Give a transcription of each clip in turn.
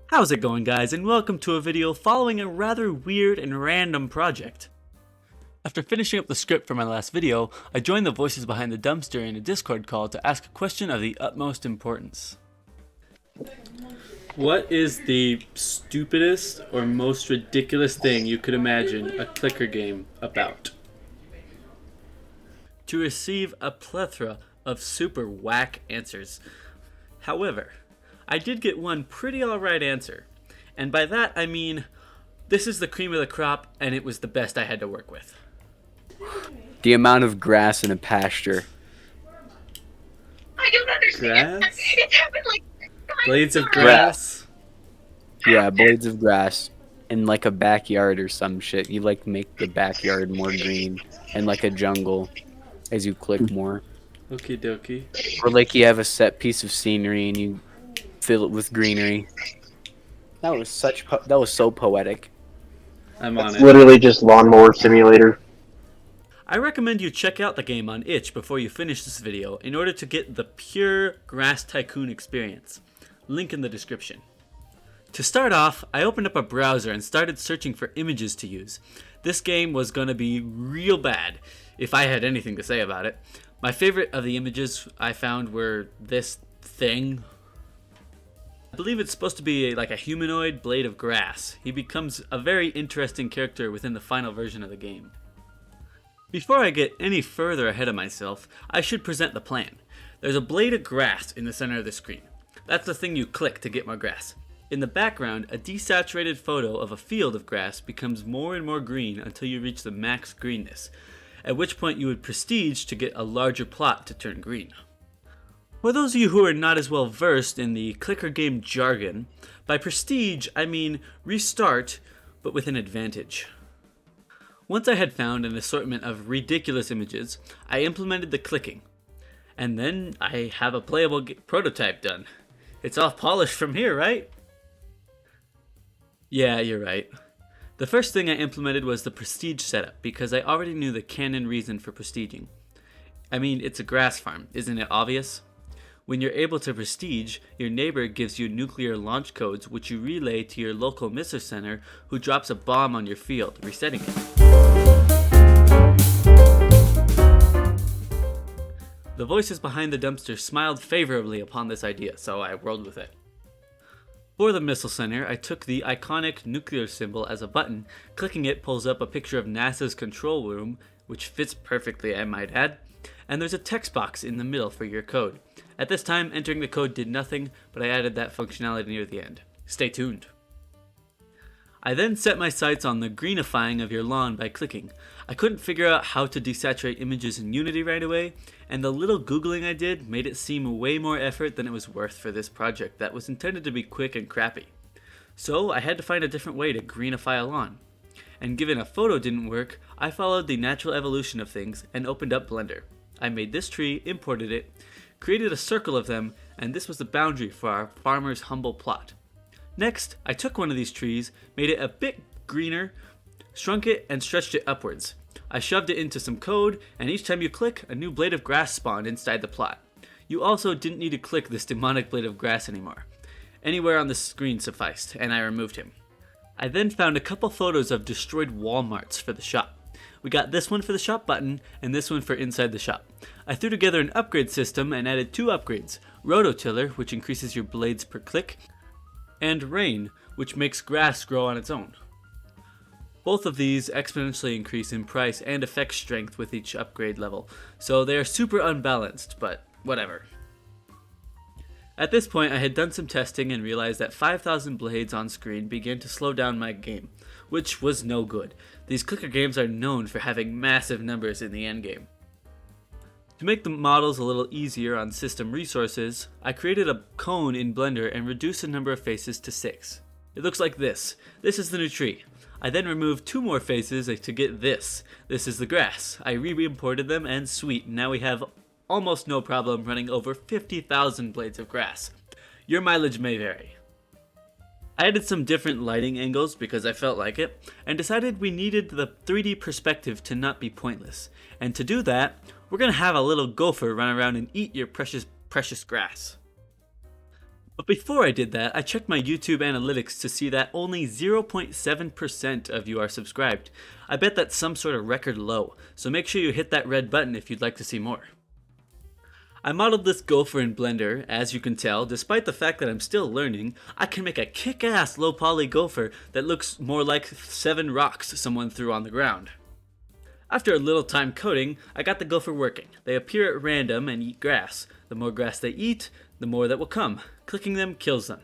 How's it going, guys, and welcome to a video following a rather weird and random project. After finishing up the script for my last video, I joined the voices behind the dumpster in a Discord call to ask a question of the utmost importance. What is the stupidest or most ridiculous thing you could imagine a clicker game about? To receive a plethora of super whack answers. However, I did get one pretty alright answer, and by that I mean, this is the cream of the crop and it was the best I had to work with. The amount of grass in a pasture. I don't understand. Grass? It's happened like 5 Blades of times. grass? Yeah, blades of grass in like a backyard or some shit. You like make the backyard more green and like a jungle as you click more. Okie dokie. Or like you have a set piece of scenery and you fill it with greenery. That was so poetic. I'm on It's it. literally just Lawnmower Simulator. I recommend you check out the game on itch before you finish this video in order to get the pure Grass Tycoon experience. Link in the description. To start off, I opened up a browser and started searching for images to use. This game was gonna be real bad, if I had anything to say about it. My favorite of the images I found were this thing. I believe it's supposed to be like a humanoid blade of grass. He becomes a very interesting character within the final version of the game. Before I get any further ahead of myself, I should present the plan. There's a blade of grass in the center of the screen. That's the thing you click to get more grass. In the background, a desaturated photo of a field of grass becomes more and more green until you reach the max greenness, at which point you would prestige to get a larger plot to turn green. For those of you who are not as well versed in the clicker game jargon, by prestige I mean restart, but with an advantage. Once I had found an assortment of ridiculous images, I implemented the clicking. And then I have a playable prototype done. It's all polished from here, right? Yeah, you're right. The first thing I implemented was the prestige setup, because I already knew the canon reason for prestiging. I mean, it's a grass farm, isn't it obvious? When you're able to prestige, your neighbor gives you nuclear launch codes which you relay to your local missile center who drops a bomb on your field, resetting it. The voices behind the dumpster smiled favorably upon this idea, so I rolled with it. For the missile center, I took the iconic nuclear symbol as a button. Clicking it pulls up a picture of NASA's control room, which fits perfectly, I might add, and there's a text box in the middle for your code. At this time, entering the code did nothing, but I added that functionality near the end. Stay tuned. I then set my sights on the greenifying of your lawn by clicking. I couldn't figure out how to desaturate images in Unity right away, and the little googling I did made it seem way more effort than it was worth for this project that was intended to be quick and crappy. So I had to find a different way to greenify a lawn. And given a photo didn't work, I followed the natural evolution of things and opened up Blender. I made this tree, imported it, created a circle of them, and this was the boundary for our farmer's humble plot. Next, I took one of these trees, made it a bit greener, shrunk it, and stretched it upwards. I shoved it into some code, and each time you click, a new blade of grass spawned inside the plot. You also didn't need to click this demonic blade of grass anymore. Anywhere on the screen sufficed, and I removed him. I then found a couple photos of destroyed Walmarts for the shop. We got this one for the shop button, and this one for inside the shop. I threw together an upgrade system and added 2 upgrades. Rototiller, which increases your blades per click, and Rain, which makes grass grow on its own. Both of these exponentially increase in price and effect strength with each upgrade level, so they are super unbalanced, but whatever. At this point, I had done some testing and realized that 5,000 blades on screen began to slow down my game, which was no good. These clicker games are known for having massive numbers in the endgame. To make the models a little easier on system resources, I created a cone in Blender and reduced the number of faces to 6. It looks like this. This is the new tree. I then removed 2 more faces to get this. This is the grass. I re-imported them and sweet, now we have almost no problem running over 50,000 blades of grass. Your mileage may vary. I added some different lighting angles because I felt like it, and decided we needed the 3D perspective to not be pointless. And to do that, we're gonna have a little gopher run around and eat your precious grass. But before I did that, I checked my YouTube analytics to see that only 0.7% of you are subscribed. I bet that's some sort of record low, so make sure you hit that red button if you'd like to see more. I modeled this gopher in Blender. As you can tell, despite the fact that I'm still learning, I can make a kick-ass low-poly gopher that looks more like 7 rocks someone threw on the ground. After a little time coding, I got the gopher working. They appear at random and eat grass. The more grass they eat, the more that will come. Clicking them kills them.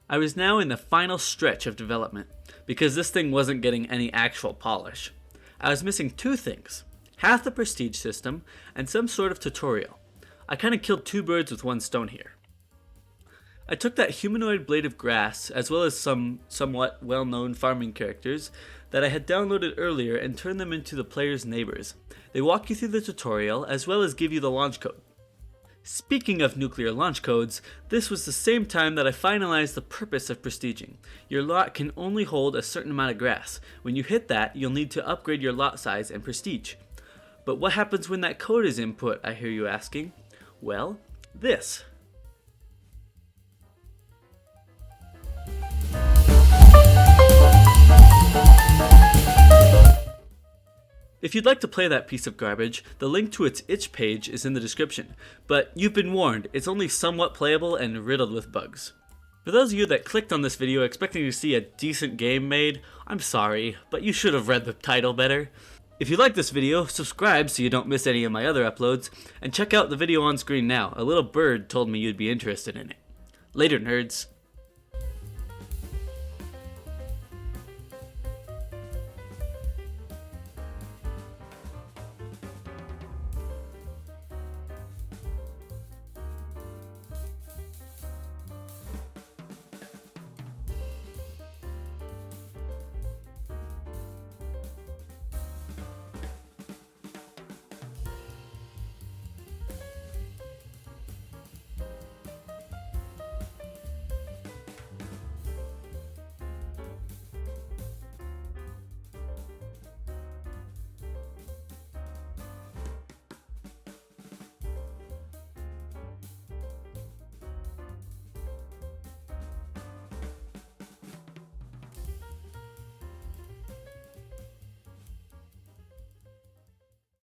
I was now in the final stretch of development, because this thing wasn't getting any actual polish. I was missing 2 things: half the prestige system and some sort of tutorial. I kinda killed 2 birds with 1 stone here. I took that humanoid blade of grass, as well as some somewhat well-known farming characters that I had downloaded earlier, and turned them into the player's neighbors. They walk you through the tutorial, as well as give you the launch code. Speaking of nuclear launch codes, this was the same time that I finalized the purpose of prestiging. Your lot can only hold a certain amount of grass. When you hit that, you'll need to upgrade your lot size and prestige. But what happens when that code is input, I hear you asking? Well, this. If you'd like to play that piece of garbage, the link to its itch page is in the description, but you've been warned, it's only somewhat playable and riddled with bugs. For those of you that clicked on this video expecting to see a decent game made, I'm sorry, but you should have read the title better. If you like this video, subscribe so you don't miss any of my other uploads, and check out the video on screen now. A little bird told me you'd be interested in it. Later, nerds.